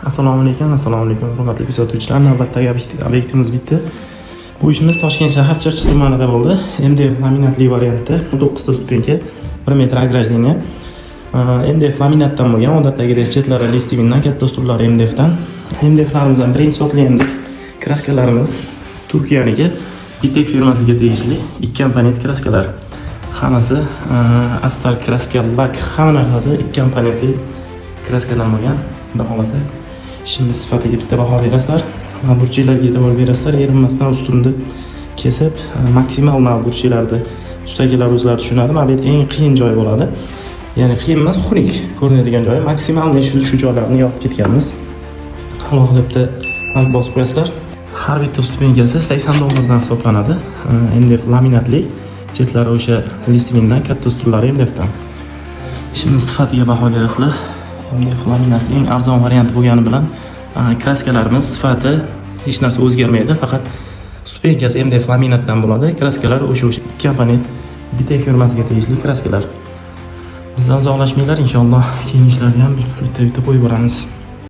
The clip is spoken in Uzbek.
Assalomu alaykum, hurmatli kuzatuvchilar. Navbatdagi obyektimiz bitti. Bu ishimiz Toshkent shahar Chirchiq tumanida bo'ldi. MDF laminatli variantda 9 ta stupenka, 1 metr agrajleniya. MDF laminatdan bo'lgan, odatdagi chetlari listingidan, katta stullar MDFdan. MDFlarimizdan birinchi sotli MDF kraskalarimiz Turkiyaniki Bitek firmasiga tegishli 2 komponent kraskalar. Hammasi Astar kraska lak, hamma narsasi 2 komponentli kraskadan bo'lgan. Xudo xolasa ishimiz sifatiga bitta baho berasizlar. Burchaklarga e'tibor berasizlar. Erinmasdan ustunni kesib, maksimal burchaklarni ustachilar o'zlari tushunadi. Mana bu eng qiyin joy bo'ladi. Ya'ni qiyin emas, xunuk ko'rinadigan joyi. Maksimal shu joylarni yopib ketganmiz. Alohida bitta mark bosib qo'yasizlar. Har bitta stupenkasi $80 hisoblanadi. MDF laminatli, chetlari o'sha listingdan, katta stullar MDFdan. Ishimiz sifatiga baho berasizlar. MDF laminat eng arzon variant bo'lgani bilan kraskalarimiz sifati hech narsa o'zgarmaydi, faqat stupenkasi MDF laminatdan bo'ladi. Kraskalar o'sha 2 komponent Bitek firmasiga tegishli kraskalar. Bizdan uzoqlashmanglar, inshaalloh keyingi ishlarga ham bitta qo'yib boramiz.